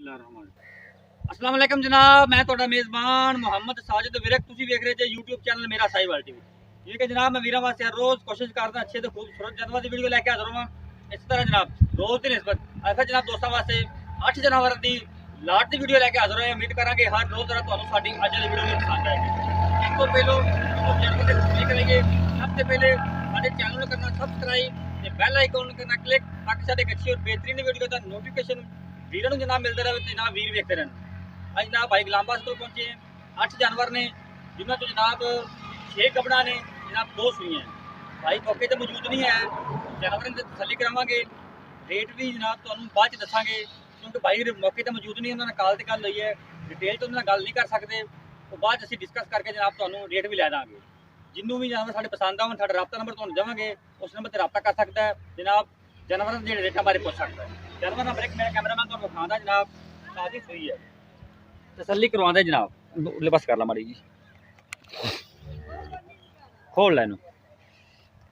अस्सलाम वालेकुम जनाब, मैं ਤੁਹਾਡਾ मेज़बान मोहम्मद साजिद विरक। ਤੁਸੀਂ ਵੇਖ ਰਹੇ ਜੇ YouTube ਚੈਨਲ ਮੇਰਾ ਸਾਈਵਾਲ ਟੀਵੀ। ਇਹ ਕਿ ਜਨਾਬ ਮੈਂ ਵੀਰਾਂ ਵਾਸਤੇ ਹਰ ਰੋਜ਼ ਕੋਸ਼ਿਸ਼ ਕਰਦਾ ਅੱਛੇ ਤੇ ਖੂਬਸੂਰਤ ਜਾਨਵਰਾਂ ਦੀ ਵੀਡੀਓ ਲੈ ਕੇ ਹਾਜ਼ਰ ਹਾਂ। ਇਸ ਤਰ੍ਹਾਂ ਜਨਾਬ ਰੋਜ਼ ਦੀ ਨਿਸਬਤ ਅੱਜ ਜਨਾਬ ਦੋਸਤਾਂ ਵਾਸਤੇ 8 ਜਾਨਵਰਾਂ ਦੀ ਲਾਟ ਦੀ ਵੀਡੀਓ ਲੈ ਕੇ ਹਾਜ਼ਰ ਹੋਏ। ਉਮੀਦ ਕਰਾਂਗੇ ਹਰ ਰੋਜ਼ ਤਰ੍ਹਾਂ ਤੁਹਾਨੂੰ ਸਾਡੀ ਅੱਜ ਦੀ ਵੀਡੀਓ ਪਸੰਦ ਆਏਗੀ। ਇਸ ਤੋਂ ਪਹਿਲਾਂ ਚੈਨਲ ਤੇ ਸਬਸਕ੍ਰਾਈਬ ਕਰਾਂਗੇ। ਸਭ ਤੋਂ ਪਹਿਲੇ ਸਾਡੇ ਚੈਨਲ ਨੂੰ ਕਰਨਾ ਸਬਸਕ੍ਰਾਈਬ ਤੇ ਬੈਲ ਆਈਕਨ ਨੂੰ ਕਰਨਾ ਕਲਿੱਕ ਤਾਂ ਕਿ ਸਾਡੇ ਅੱਛੀ ਔਰ बेहतरीन ਵੀਡੀਓ ਦਾ ਨੋਟੀਫਿਕੇਸ਼ਨ ਵੀਰਾਂ ਨੂੰ जनाब मिलता रहे। जनाब वीर वेखते रहन। अज जनाब भाई गुलामबाद को पहुंचे 8 जानवर ने जिन्होंने तो जनाब 6 गबड़ा ने जनाब 2 सुई हैं। भाई मौके पर मौजूद नहीं है, जानवर की तसली करावे। रेट भी जनाब तो बाद दसांगे क्योंकि भाई मौके पर मौजूद नहीं, उन्होंने कॉल से गल हुई है, डिटेल तो उन्होंने गल नहीं कर सकते। तो बाद असीं डिस्कस करके जनाब तो रेट भी लै देंगे। जिन्हों भी जानवर साढ़े पसंद आवन साढ़ा राबता नंबर तुहानूं देवांगे, उस नंबर पर राबता कर सकता है जनाब। जानवर के रेटा बारे पूछ सकता है। जानवर नंबर 1 मेरा कैमरामैन तुहानूं दिखांदा जनाब, ताज़ी सुई है, तसल्ली करवांदे जनाब। उरले पास कर ला माड़ी जी, खोल लै नूं।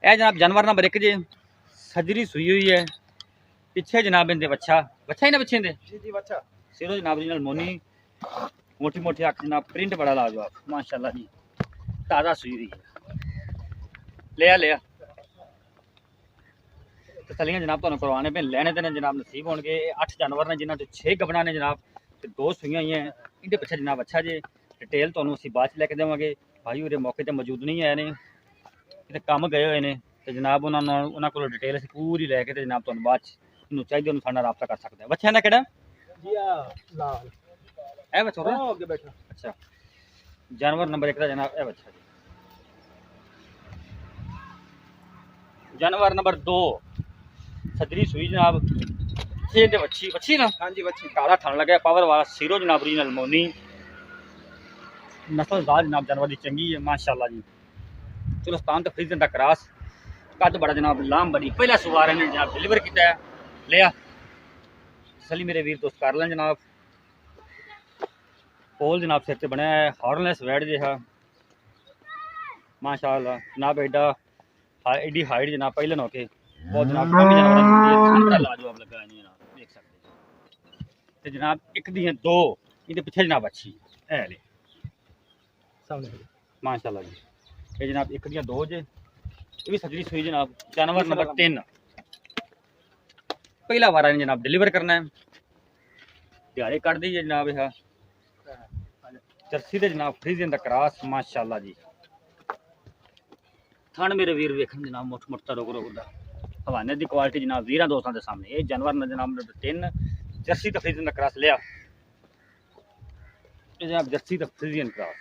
यह जनाब जानवर नंबर 1 जे सजरी सुई हुई है। पिछे जनाब इनके बच्चा बच्चा ही ना पिछे इनके जी जी बच्चा सिरों जनाब ओरिजिनल मोनी, मोटी मोटी अख जनाब, प्रिंट बड़ा लाजवाब माशाल्लाह जी, ताज़ा सुई हुई है। लिया तसलियां जनाब तुहानूं करवाने पे लैने देने जनाब नसीब होणगे। 8 जानवर ने जिन्हां चों 6 गबड़ा ने जनाब ते 2 सुईयां ही हैं। इहदे पिछे जनाब अच्छा जे डिटेल तुहानूं असीं बाद च लैके देवांगे। भाई उहदे मौके ते मौजूद नहीं आए ने, किते काम गए हुए ने ते जनाब उन्हां कोलों डिटेल असीं पूरी लैके ते जनाब तुहानूं बाद च इहनूं चाहिदे उन्हां साडे नाल राबता कर सकदा है। बच्चा इहदा किहड़ा जी आ लाल है बच्चा हो अगे बैठा। अच्छा जानवर नंबर 1 दा जनाब ए बच्चा जी। जानवर नंबर 2 सदरी सुई जनाब, बच्ची बच्ची ना हाँ जी बच्ची, काला थन लगे पावर वाला सिरो जनाब ओरिजिनल मोनी, नस्लदार जनाब जानवर की चंगी है माशाल्लाह जी। चुलस्तान तो फ्रीजन का क्रॉस, कद बड़ा जनाब, लाम बड़ी, पहला सवार इन्हें जनाब डिलीवर किया है। लिया सली मेरे वीर दोस्त कर लें जनाब। पोल जनाब सिर से बनया है, हॉर्नलेस वैड जहा माशाल्लाह जनाब। एडा एडी हाइट जनाब पहले नौके बहुत जनाब कम जानवर लाजवाब लगा है जनाब, देख सकते हैं जनाब। एक दी है 2 ये पिछे जनाब अच्छी है ले माशाल्लाह जी। ये जनाब एक दी 2 जे, ये भी सजरी सुई जनाब। जानवर नंबर 3 पहला वारा ने जनाब डिलीवर करना है, दिहाड़े कट दी है जनाब। यह जर्सी दे जनाब फ्रीजियन दा क्रॉस माशाल्लाह जी। थन मेरे वीर वेखन जनाब मुठ मुठता रोक रोक दा हवाने की क्वालिटी जनाब वीर दोस्तों के सामने। ये जानवर ने जनाब नंबर 3 जर्सी तो फ्रीजियन का क्रॉस लिया जनाब, जर्सी तो फ्रीजियन क्रॉस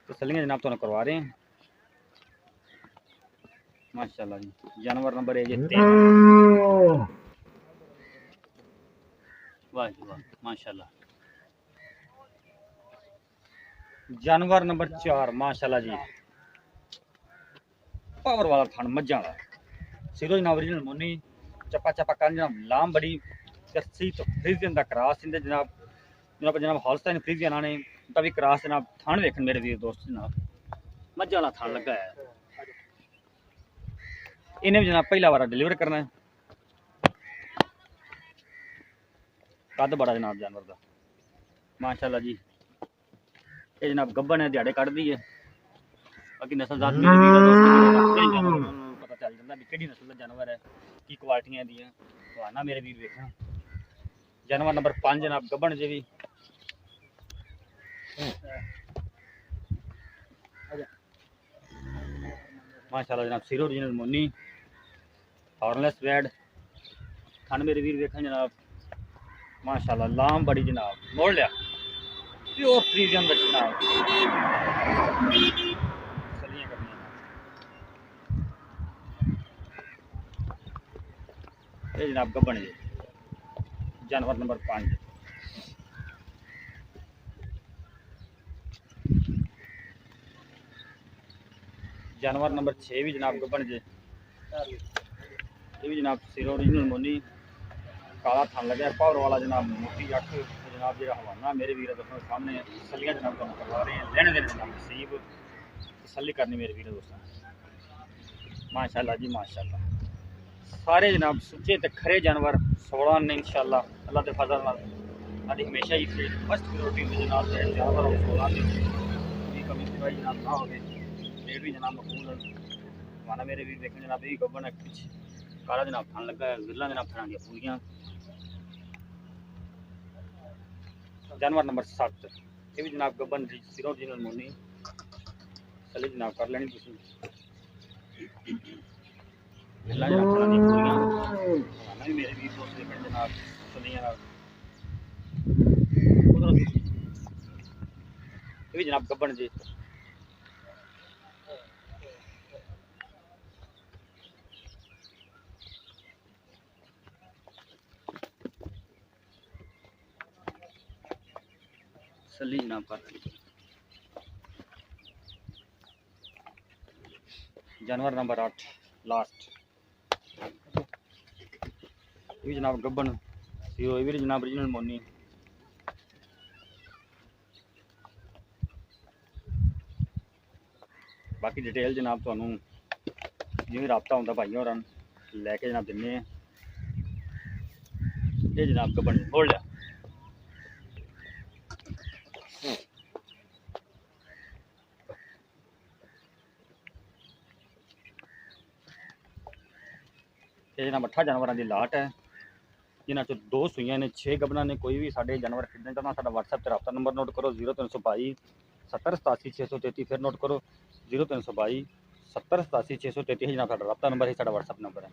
तसलियां जनाब तुहानूं करवा रहे हैं माशाल्लाह जी। जानवर नंबर है जी 3, वाह जी वाह माशाल्लाह। जानवर नंबर 4 माशाल्लाह जी, पावर वाला थन मज्जा वाला, सिरो जनाब ओरिजिनल मोनी, चप्पा चप्पा कर जनाब, लाम बड़ी, जर्सी तो फ्रीजियन दा क्रॉस इंदे जनाब। जनाब हॉलस्टाइन फ्रीजियन आने तभी क्रॉस जनाब। थन वेखन मेरे वीर दोस्त जनाब, मज्जा वाला थन लगा है। इन्हें भी जनाब पहला बार डिलीवर करना है, कद बड़ा जनाब जानवर का माशाल्लाह जी। ये जनाब गब्बन है, दिहाड़े कट दी है। बाकी नस्लजात पता चल जाता भी कि नस्ल का जानवर है, की क्वालिटियां दी तो मेरे वीर वेखना। जानवर नंबर 5 जनाब गब्बन जे भी माशाल्लाह जनाब, सिरो ओरिजिनल मोनी, हॉर्नलेस वैड, थन मेरे वीर वेखन जनाब माशाल्लाह। लाम बड़ी जनाब, मोड़ लिया प्योर फ्रीजियन जनाब। ये जनाब गब्बन जी जानवर नंबर 5। जानवर नंबर 6 भी जनाब गब्बन जे, ये भी जनाब सिरो ओरिजिनल मोनी, काला थन लगे पावर वाला जनाब, मोटी अख जनाब। जो हवाना मेरे वीर दोस्तों के सामने तसलियां जनाब तुहानूं करवा रहे हैं, लेने देने जनाब नसीब, तसल्ली करनी मेरे वीर दोस्तों माशाल्लाह जी माशाल्लाह। सारे जनाब सुचे ते खरे जानवर 16 ने इंशाल्लाह अल्लाह के फजल नाल साडी हमेशा ही से फर्स्ट प्रायोरिटी होंदी जनाब ते जानवर और 16 की कोई कमी कोई जनाब ना होवे रेट भी जनाब मकबूल है माना मेरे भी देखें जनाब यही गबन है कुछ काला जनाब थान लगा है गिरला जनाब थान दी पूरियां जानवर नंबर 7 ये भी जनाब गबन सिरों ओरिजिनल मोनी चले जनाब कर लेनी तुसी गिरला जनाब थान दी पूरियां माना भी मेरे भी दोस्त देखें जनाब सुनिया नाल ये भी जनाब गबन जी सली जनाब कर जानवर नंबर 8 लास्ट ये भी जनाब गबन सीरो ये भी जनाब ओरिजिनल मोनी बाकी डिटेल जनाब तुहानू जिवें राबता होंदा भाइयों होरां लैके जनाब दिन्ने हैं ये जनाब गबन बोल लिया ये जनाब 8 जानवरों की लाट है जिन्हों चो 2 सूइयां ने 6 गबना ने कोई भी साढ़े जानवर खरीदना चाहता साडा WhatsApp ते राबता नंबर नोट करो 0322 70 87 633 फिर नोट करो 0322 70 87 633 जनाब साडा राबता नंबर है साडा WhatsApp नंबर है।